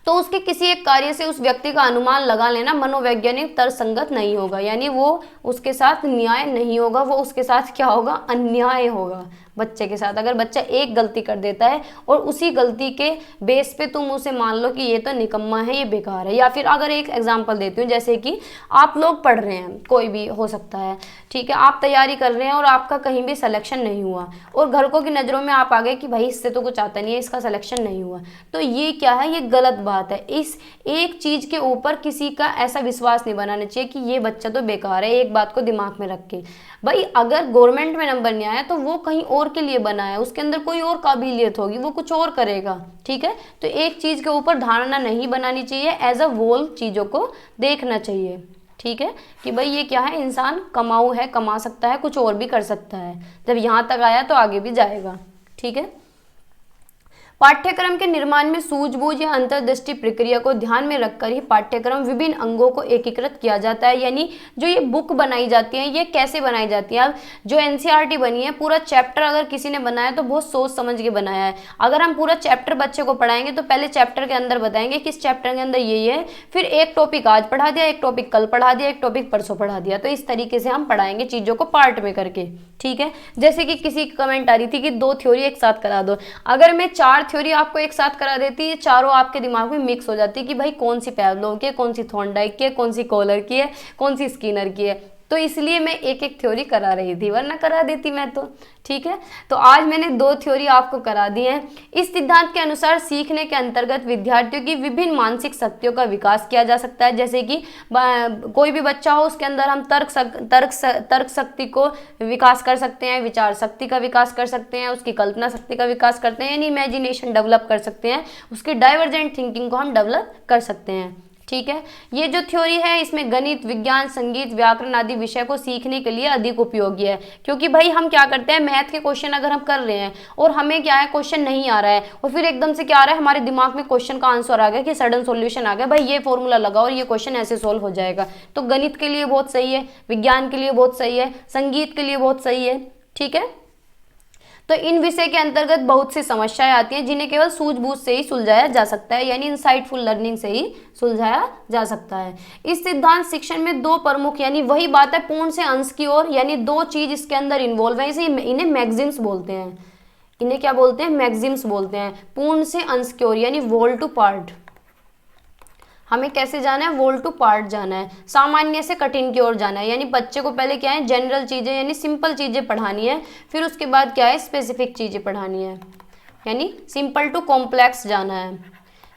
तो उसके किसी एक कार्य से उस व्यक्ति का अनुमान लगा लेना मनोवैज्ञानिक तर्कसंगत नहीं होगा, यानी वो उसके साथ न्याय नहीं होगा, वो उसके साथ क्या होगा, अन्याय होगा। बच्चे के साथ। अगर बच्चा एक गलती कर देता है और उसी गलती के बेस पे तुम उसे मान लो कि ये तो निकम्मा है, ये बेकार है, या फिर अगर एक एग्जांपल देती हूँ, जैसे कि आप लोग पढ़ रहे हैं, कोई भी हो सकता है, ठीक है, आप तैयारी कर रहे हैं और आपका कहीं भी सिलेक्शन नहीं हुआ और घरकों की नज़रों में आप आ गए कि भाई इससे तो कुछ आता नहीं है, इसका सिलेक्शन नहीं हुआ, तो ये क्या है, ये गलत बात है। इस एक चीज़ के ऊपर किसी का ऐसा विश्वास नहीं बनाना चाहिए कि ये बच्चा तो बेकार है। एक बात को दिमाग में रख के, भाई अगर गवर्नमेंट में नंबर नहीं आया तो वो कहीं और के लिए बना है, उसके अंदर कोई और काबिलियत होगी, वो कुछ और करेगा, ठीक है। तो एक चीज़ के ऊपर धारणा नहीं बनानी चाहिए, एज अ होल चीज़ों को देखना चाहिए, ठीक है, कि भाई ये क्या है, इंसान कमाऊ है, कमा सकता है, कुछ और भी कर सकता है, जब यहाँ तक आया तो आगे भी जाएगा, ठीक है। पाठ्यक्रम के निर्माण में सूझबूझ या अंतर्दृष्टि प्रक्रिया को ध्यान में रखकर ही पाठ्यक्रम विभिन्न अंगों को एकीकृत किया जाता है। यानी जो ये बुक बनाई जाती है, ये कैसे बनाई जाती है, अब जो एनसीईआरटी बनी है, पूरा चैप्टर अगर किसी ने बनाया तो बहुत सोच समझ के बनाया है। अगर हम पूरा चैप्टर बच्चे को पढ़ाएंगे तो पहले चैप्टर के अंदर बताएंगे कि इस चैप्टर के अंदर ये है, फिर एक टॉपिक आज पढ़ा दिया, एक टॉपिक कल पढ़ा दिया, एक टॉपिक परसों पढ़ा दिया, तो इस तरीके से हम पढ़ाएंगे चीज़ों को पार्ट में करके, ठीक है। जैसे कि किसी की कमेंट आ रही थी कि 2 थ्योरी एक साथ करा दो, अगर मैं 4 थ्योरी आपको एक साथ करा देती है, चारों आपके दिमाग में मिक्स हो जाती है कि भाई कौन सी पैवलोव की है, कौन सी थॉर्नडाइक की है, कौन सी कॉलर की है, कौन सी स्किनर की है, तो इसलिए मैं एक एक थ्योरी करा रही थी, वरना करा देती मैं तो, ठीक है। तो आज मैंने 2 थ्योरी आपको करा दी है। इस सिद्धांत के अनुसार सीखने के अंतर्गत विद्यार्थियों की विभिन्न मानसिक शक्तियों का विकास किया जा सकता है। जैसे कि कोई भी बच्चा हो, उसके अंदर हम तर्क शक्ति को विकास कर सकते हैं, विचार शक्ति का विकास कर सकते हैं, उसकी कल्पना शक्ति का विकास करते हैं, यानी इमेजिनेशन डेवलप कर सकते हैं, उसकी डाइवर्जेंट थिंकिंग को हम डेवलप कर सकते हैं, ठीक है। ये जो थ्योरी है इसमें गणित, विज्ञान, संगीत, व्याकरण आदि विषय को सीखने के लिए अधिक उपयोगी है, क्योंकि भाई हम क्या करते हैं, मैथ के क्वेश्चन अगर हम कर रहे हैं और हमें क्या है, क्वेश्चन नहीं आ रहा है और फिर एकदम से क्या आ रहा है, हमारे दिमाग में क्वेश्चन का आंसर आ गया कि सडन सॉल्यूशन आ गया, भाई ये फॉर्मूला लगाओ और ये क्वेश्चन ऐसे सोल्व हो जाएगा, तो गणित के लिए बहुत सही है, विज्ञान के लिए बहुत सही है, संगीत के लिए बहुत सही है, ठीक है। तो इन विषय के अंतर्गत बहुत सी समस्याएं आती हैं जिन्हें केवल सूझबूझ से ही सुलझाया जा सकता है, यानी इनसाइटफुल लर्निंग से ही सुलझाया जा सकता है। इस सिद्धांत शिक्षण में 2 प्रमुख, यानी वही बात है पूर्ण से अंश की ओर, यानी 2 चीज इसके अंदर इन्वॉल्व है, इसे इन्हें मैक्सिम्स बोलते हैं। इन्हें क्या बोलते हैं, मैक्सिम्स बोलते हैं। पूर्ण से अंश की ओर यानी वोल टू पार्ट, हमें कैसे जाना है, वोल टू पार्ट जाना है, सामान्य से कठिन की ओर जाना है, यानी बच्चे को पहले क्या है, जनरल चीज़ें यानी सिंपल चीज़ें पढ़ानी है, फिर उसके बाद क्या है, स्पेसिफिक चीज़ें पढ़ानी है, यानी सिंपल टू कॉम्प्लेक्स जाना है,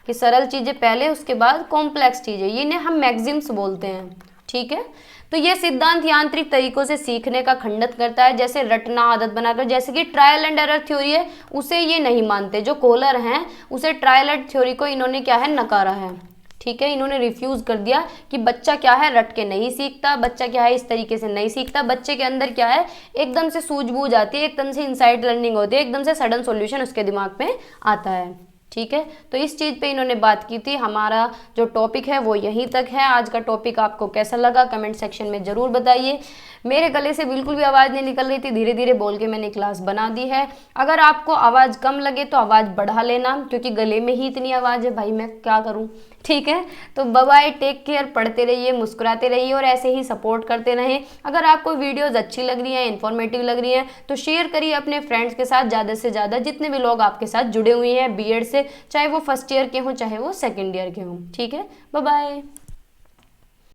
कि सरल चीज़ें पहले, उसके बाद कॉम्प्लेक्स चीज़ें, ये हम मैक्सिम्स बोलते हैं, ठीक है। तो ये सिद्धांत यांत्रिक तरीकों से सीखने का खंडन करता है, जैसे रटना, आदत बनाकर, जैसे कि ट्रायल एंड एरर थ्योरी है, उसे ये नहीं मानते, जो कोलर हैं उसे ट्रायल एंड थ्योरी को इन्होंने क्या है, नकारा है, ठीक है, इन्होंने रिफ्यूज कर दिया कि बच्चा क्या है, रट के नहीं सीखता, बच्चा क्या है, इस तरीके से नहीं सीखता, बच्चे के अंदर क्या है, एकदम से सूझबूझ आती है, एकदम से इनसाइट लर्निंग होती है, एकदम से सडन सॉल्यूशन उसके दिमाग में आता है, ठीक है। तो इस चीज़ पे इन्होंने बात की थी। हमारा जो टॉपिक है वो यहीं तक है। आज का टॉपिक आपको कैसा लगा कमेंट सेक्शन में ज़रूर बताइए। मेरे गले से बिल्कुल भी आवाज़ नहीं निकल रही थी, धीरे धीरे बोल के मैंने क्लास बना दी है। अगर आपको आवाज़ कम लगे तो आवाज़ बढ़ा लेना, क्योंकि गले में ही इतनी आवाज़ है भाई, मैं क्या करूँ, ठीक है। तो बाय बाय, टेक केयर, पढ़ते रहिए, मुस्कुराते रहिए और ऐसे ही सपोर्ट करते रहें। अगर आपको वीडियोज़ अच्छी लग रही हैं, इन्फॉर्मेटिव लग रही हैं, तो शेयर करिए अपने फ्रेंड्स के साथ, ज़्यादा से ज़्यादा जितने भी लोग आपके साथ जुड़े हुए हैं बीएड से, चाहे वो फर्स्ट ईयर के हों चाहे वो सेकेंड ईयर के हों, ठीक है। Bye bye.